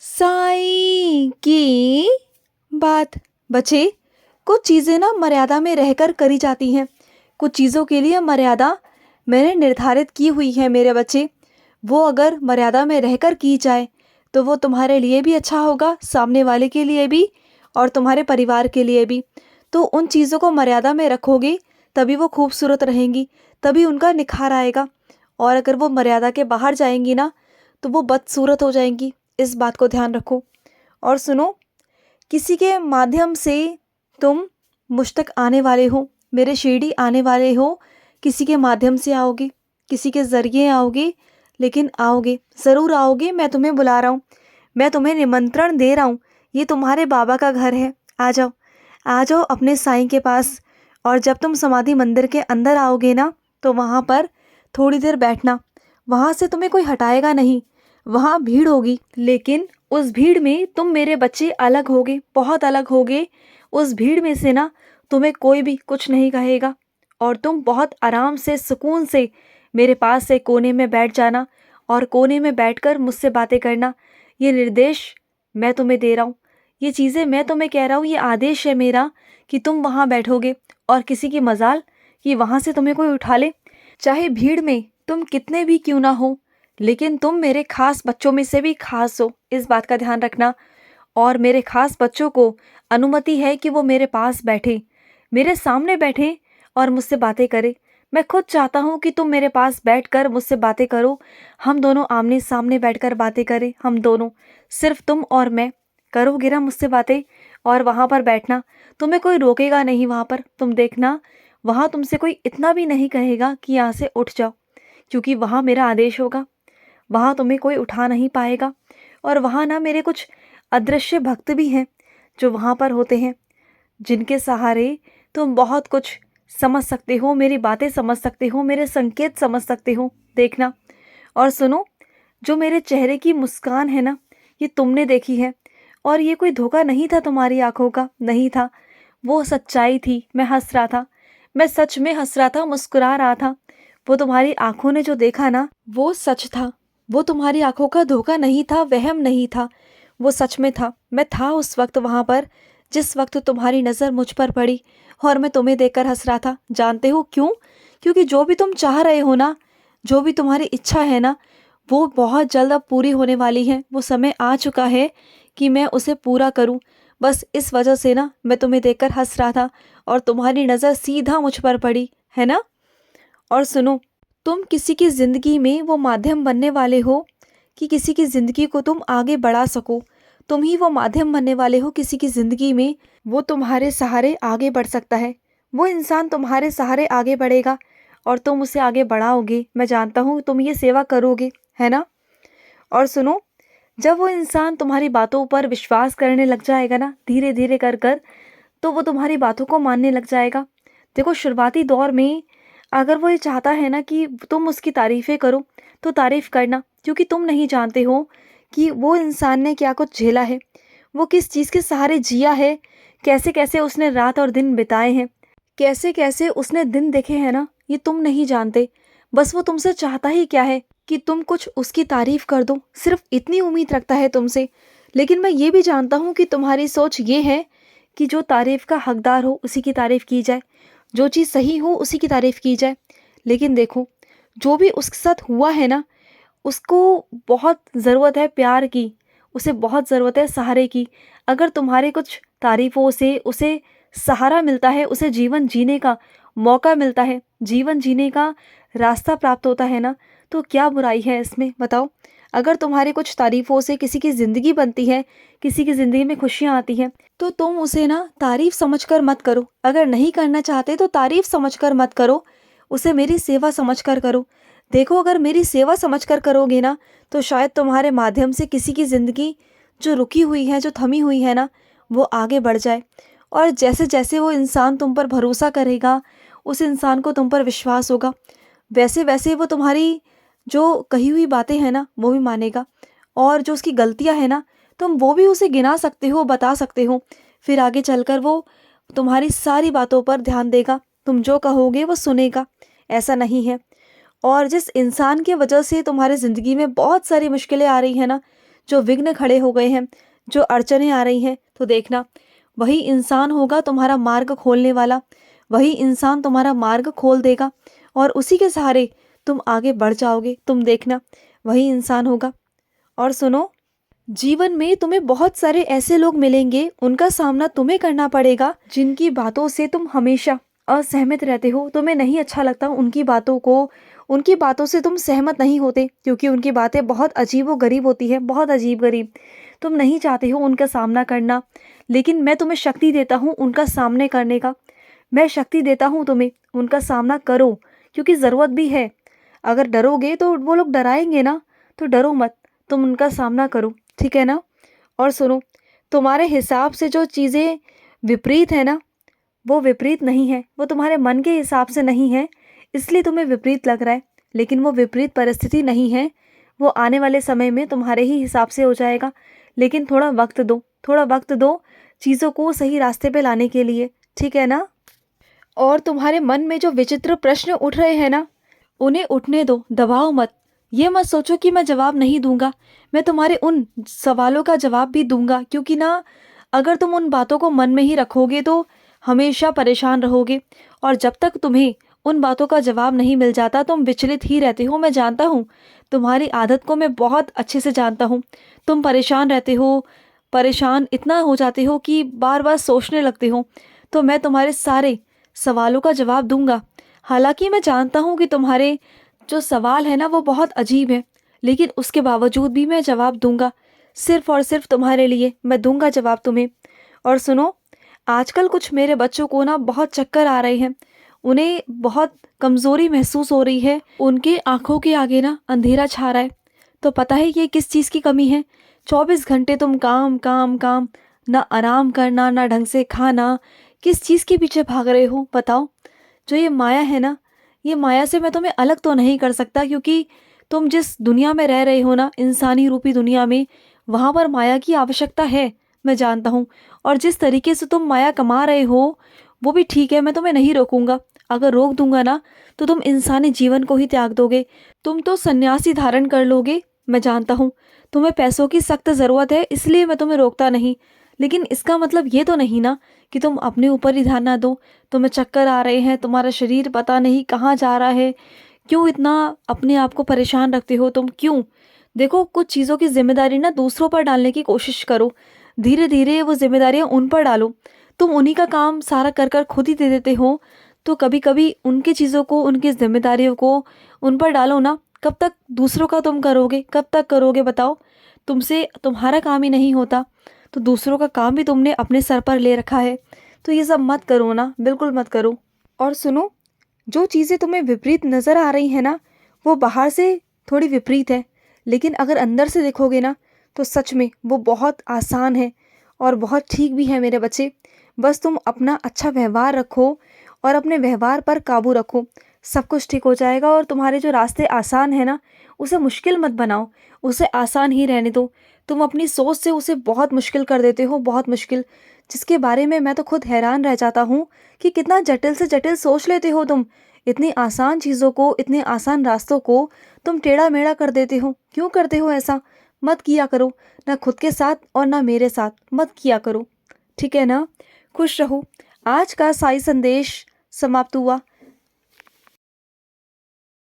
साईं की बात। बच्चे, कुछ चीज़ें ना मर्यादा में रहकर करी जाती हैं। कुछ चीज़ों के लिए मर्यादा मैंने निर्धारित की हुई है मेरे बच्चे। वो अगर मर्यादा में रहकर की जाए तो वो तुम्हारे लिए भी अच्छा होगा, सामने वाले के लिए भी और तुम्हारे परिवार के लिए भी। तो उन चीज़ों को मर्यादा में रखोगे तभी वो खूबसूरत रहेंगी, तभी उनका निखार आएगा। और अगर वो मर्यादा के बाहर जाएंगी ना तो वो बदसूरत हो जाएंगी। इस बात को ध्यान रखो। और सुनो, किसी के माध्यम से तुम मुझ तक आने वाले हो, मेरे शिरडी आने वाले हो। किसी के माध्यम से आओगे, किसी के ज़रिए आओगे, लेकिन आओगे, ज़रूर आओगे। मैं तुम्हें बुला रहा हूँ, मैं तुम्हें निमंत्रण दे रहा हूँ। ये तुम्हारे बाबा का घर है। आ जाओ, आ जाओ अपने साईं के पास। और जब तुम समाधि मंदिर के अंदर आओगे ना तो वहाँ पर थोड़ी देर बैठना। वहाँ से तुम्हें कोई हटाएगा नहीं। वहाँ भीड़ होगी, लेकिन उस भीड़ में तुम मेरे बच्चे अलग होगे, बहुत अलग होगे। उस भीड़ में से ना तुम्हें कोई भी कुछ नहीं कहेगा और तुम बहुत आराम से, सुकून से मेरे पास से कोने में बैठ जाना और कोने में बैठकर मुझसे बातें करना। ये निर्देश मैं तुम्हें दे रहा हूँ, ये चीज़ें मैं तुम्हें कह रहा हूँ, ये आदेश है मेरा कि तुम वहाँ बैठोगे। और किसी की मजाल कि वहाँ से तुम्हें कोई उठा ले, चाहे भीड़ में तुम कितने भी क्यों ना हो, लेकिन तुम मेरे खास बच्चों में से भी खास हो। इस बात का ध्यान रखना। और मेरे खास बच्चों को अनुमति है कि वो मेरे पास बैठे, मेरे सामने बैठे और मुझसे बातें करें। मैं खुद चाहता हूँ कि तुम मेरे पास बैठकर मुझसे बातें करो। हम दोनों आमने सामने बैठकर बातें करें, हम दोनों, सिर्फ तुम और मैं। करोगे ना मुझसे बातें? और वहाँ पर बैठना, तुम्हें कोई रोकेगा नहीं वहाँ पर। तुम देखना, वहाँ तुमसे कोई इतना भी नहीं कहेगा कि यहाँ से उठ जाओ, क्योंकि वहाँ मेरा आदेश होगा। वहाँ तुम्हें कोई उठा नहीं पाएगा। और वहाँ ना मेरे कुछ अदृश्य भक्त भी हैं जो वहाँ पर होते हैं, जिनके सहारे तुम बहुत कुछ समझ सकते हो, मेरी बातें समझ सकते हो, मेरे संकेत समझ सकते हो। देखना और सुनो, जो मेरे चेहरे की मुस्कान है ना, ये तुमने देखी है। और ये कोई धोखा नहीं था तुम्हारी आंखों का, नहीं था। वो सच्चाई थी। मैं हंस रहा था, मैं सच में हंस रहा था, मुस्कुरा रहा था। वो तुम्हारी आंखों ने जो देखा ना वो सच था। वो तुम्हारी आंखों का धोखा नहीं था, वहम नहीं था, वो सच में था। मैं था उस वक्त वहाँ पर जिस वक्त तुम्हारी नज़र मुझ पर पड़ी और मैं तुम्हें देखकर हंस रहा था। जानते हो क्यों? क्योंकि जो भी तुम चाह रहे हो ना, जो भी तुम्हारी इच्छा है ना, वो बहुत जल्द अब पूरी होने वाली है। वो समय आ चुका है कि मैं उसे पूरा करूं। बस इस वजह से ना मैं तुम्हें देखकर हंस रहा था और तुम्हारी नज़र सीधा मुझ पर पड़ी, है ना? और सुनो, तुम किसी की ज़िंदगी में वो माध्यम बनने वाले हो कि किसी की ज़िंदगी को तुम आगे बढ़ा सको। तुम ही वो माध्यम बनने वाले हो किसी की ज़िंदगी में। वो तुम्हारे सहारे आगे बढ़ सकता है। वो इंसान तुम्हारे सहारे आगे बढ़ेगा और तुम उसे आगे बढ़ाओगे। मैं जानता हूँ तुम ये सेवा करोगे, है ना? और सुनो, जब वो इंसान तुम्हारी बातों पर विश्वास करने लग जाएगा ना, धीरे धीरे कर कर, तो वो तुम्हारी बातों को मानने लग जाएगा। देखो, शुरुआती दौर में अगर वो ये चाहता है ना कि तुम उसकी तारीफ़ें करो तो तारीफ़ करना, क्योंकि तुम नहीं जानते हो कि वो इंसान ने क्या कुछ झेला है, वो किस चीज़ के सहारे जिया है, कैसे कैसे उसने रात और दिन बिताए हैं, कैसे कैसे उसने दिन देखे हैं ना, ये तुम नहीं जानते। बस वो तुमसे चाहता ही क्या है कि तुम कुछ उसकी तारीफ़ कर दो, सिर्फ इतनी उम्मीद रखता है तुमसे। लेकिन मैं ये भी जानता हूँ कि तुम्हारी सोच ये है कि जो तारीफ़ का हकदार हो उसी की तारीफ़ की जाए, जो चीज़ सही हो उसी की तारीफ़ की जाए। लेकिन देखो, जो भी उसके साथ हुआ है ना, उसको बहुत ज़रूरत है प्यार की, उसे बहुत ज़रूरत है सहारे की। अगर तुम्हारे कुछ तारीफ़ों से उसे सहारा मिलता है, उसे जीवन जीने का मौका मिलता है, जीवन जीने का रास्ता प्राप्त होता है ना, तो क्या बुराई है इसमें, बताओ? अगर तुम्हारी कुछ तारीफ़ों से किसी की ज़िंदगी बनती है, किसी की ज़िंदगी में खुशियाँ आती हैं, तो तुम उसे ना तारीफ़ समझकर मत करो। अगर नहीं करना चाहते तो तारीफ़ समझकर मत करो, उसे मेरी सेवा समझकर करो। देखो, अगर मेरी सेवा समझकर करोगे ना तो शायद तुम्हारे माध्यम से किसी की ज़िंदगी जो रुकी हुई है, जो थमी हुई है ना, वो आगे बढ़ जाए। और जैसे जैसे वो इंसान तुम पर भरोसा करेगा, उस इंसान को तुम पर विश्वास होगा, वैसे वैसे वो तुम्हारी जो कही हुई बातें हैं ना वो भी मानेगा। और जो उसकी गलतियां हैं ना, तुम वो भी उसे गिना सकते हो, बता सकते हो। फिर आगे चलकर वो तुम्हारी सारी बातों पर ध्यान देगा, तुम जो कहोगे वो सुनेगा। ऐसा नहीं है। और जिस इंसान की वजह से तुम्हारी ज़िंदगी में बहुत सारी मुश्किलें आ रही हैं ना, जो विघ्न खड़े हो गए हैं, जो अड़चनें आ रही हैं, तो देखना वही इंसान होगा तुम्हारा मार्ग खोलने वाला। वही इंसान तुम्हारा मार्ग खोल देगा और उसी के सहारे तुम आगे बढ़ जाओगे। तुम देखना वही इंसान होगा। और सुनो, जीवन में तुम्हें बहुत सारे ऐसे लोग मिलेंगे, उनका सामना तुम्हें करना पड़ेगा जिनकी बातों से तुम हमेशा असहमत रहते हो। तुम्हें नहीं अच्छा लगता उनकी बातों को, उनकी बातों से तुम सहमत नहीं होते क्योंकि उनकी बातें बहुत अजीब व गरीब होती है, बहुत अजीब गरीब। तुम नहीं चाहते हो उनका सामना करना, लेकिन मैं तुम्हें शक्ति देता हूँ उनका सामने करने का। मैं शक्ति देता हूँ तुम्हें, उनका सामना करो क्योंकि ज़रूरत भी है। अगर डरोगे तो वो लोग डराएंगे ना, तो डरो मत, तुम उनका सामना करो, ठीक है ना। और सुनो, तुम्हारे हिसाब से जो चीज़ें विपरीत है ना, वो विपरीत नहीं है, वो तुम्हारे मन के हिसाब से नहीं है, इसलिए तुम्हें विपरीत लग रहा है। लेकिन वो विपरीत परिस्थिति नहीं है, वो आने वाले समय में तुम्हारे ही हिसाब से हो जाएगा। लेकिन थोड़ा वक्त दो, थोड़ा वक्त दो चीज़ों को सही रास्ते पे लाने के लिए, ठीक है ना। और तुम्हारे मन में जो विचित्र प्रश्न उठ रहे हैं ना, उन्हें उठने दो, दबाओ मत। ये मत सोचो कि मैं जवाब नहीं दूंगा, मैं तुम्हारे उन सवालों का जवाब भी दूंगा, क्योंकि ना अगर तुम उन बातों को मन में ही रखोगे तो हमेशा परेशान रहोगे। और जब तक तुम्हें उन बातों का जवाब नहीं मिल जाता तुम विचलित ही रहते हो। मैं जानता हूँ, तुम्हारी आदत को मैं बहुत अच्छे से जानता हूँ। तुम परेशान रहते हो, परेशान इतना हो जाते हो कि बार बार सोचने लगते हो। तो मैं तुम्हारे सारे सवालों का जवाब दूंगा। हालांकि मैं जानता हूँ कि तुम्हारे जो सवाल है ना वो बहुत अजीब है, लेकिन उसके बावजूद भी मैं जवाब दूंगा। सिर्फ और सिर्फ तुम्हारे लिए मैं दूंगा जवाब तुम्हें। और सुनो, आजकल कुछ मेरे बच्चों को ना बहुत चक्कर आ रहे हैं, उन्हें बहुत कमज़ोरी महसूस हो रही है, उनके आंखों के आगे ना अंधेरा छा रहा है। तो पता है ये किस चीज़ की कमी है? 24 घंटे तुम काम काम काम, ना आराम करना, ना ढंग से खाना, किस चीज़ के पीछे भाग रहे हो बताओ? जो ये माया है ना, ये माया से मैं तुम्हें अलग तो नहीं कर सकता, क्योंकि तुम जिस दुनिया में रह रहे हो ना, इंसानी रूपी दुनिया में, वहाँ पर माया की आवश्यकता है, मैं जानता हूँ। और जिस तरीके से तुम माया कमा रहे हो वो भी ठीक है, मैं तुम्हें नहीं रोकूंगा। अगर रोक दूंगा ना तो तुम इंसानी जीवन को ही त्याग दोगे, तुम तो सन्यासी धारण कर लोगे। मैं जानता हूँ तुम्हें पैसों की सख्त ज़रूरत है, इसलिए मैं तुम्हें रोकता नहीं। लेकिन इसका मतलब ये तो नहीं ना कि तुम अपने ऊपर ही ध्यान ना दो। तुम्हें चक्कर आ रहे हैं, तुम्हारा शरीर पता नहीं कहाँ जा रहा है, क्यों इतना अपने आप को परेशान रखते हो तुम, क्यों? देखो, कुछ चीज़ों की जिम्मेदारी ना दूसरों पर डालने की कोशिश करो। धीरे धीरे वो जिम्मेदारियां उन पर डालो। तुम उन्हीं का काम सारा कर कर खुद ही दे देते हो, तो कभी कभी उनकी चीज़ों को, उनकी जिम्मेदारियों को उन पर डालो ना। कब तक दूसरों का तुम करोगे, कब तक करोगे बताओ? तुमसे तुम्हारा काम ही नहीं होता तो दूसरों का काम भी तुमने अपने सर पर ले रखा है। तो ये सब मत करो ना, बिल्कुल मत करो। और सुनो, जो चीज़ें तुम्हें विपरीत नज़र आ रही है ना, वो बाहर से थोड़ी विपरीत है, लेकिन अगर अंदर से देखोगे ना तो सच में वो बहुत आसान है और बहुत ठीक भी है मेरे बच्चे। बस तुम अपना अच्छा व्यवहार रखो और अपने व्यवहार पर काबू रखो, सब कुछ ठीक हो जाएगा। और तुम्हारे जो रास्ते आसान है ना, उसे मुश्किल मत बनाओ, उसे आसान ही रहने दो। तुम अपनी सोच से उसे बहुत मुश्किल कर देते हो, बहुत मुश्किल, जिसके बारे में मैं तो खुद हैरान रह जाता हूँ कि कितना जटिल से जटिल सोच लेते हो तुम। इतनी आसान चीज़ों को, इतने आसान रास्तों को तुम टेढ़ा मेढ़ा कर देते हो। क्यों करते हो ऐसा? मत किया करो, ना खुद के साथ और ना मेरे साथ, मत किया करो, ठीक है ना। खुश रहो। आज का साई संदेश समाप्त हुआ।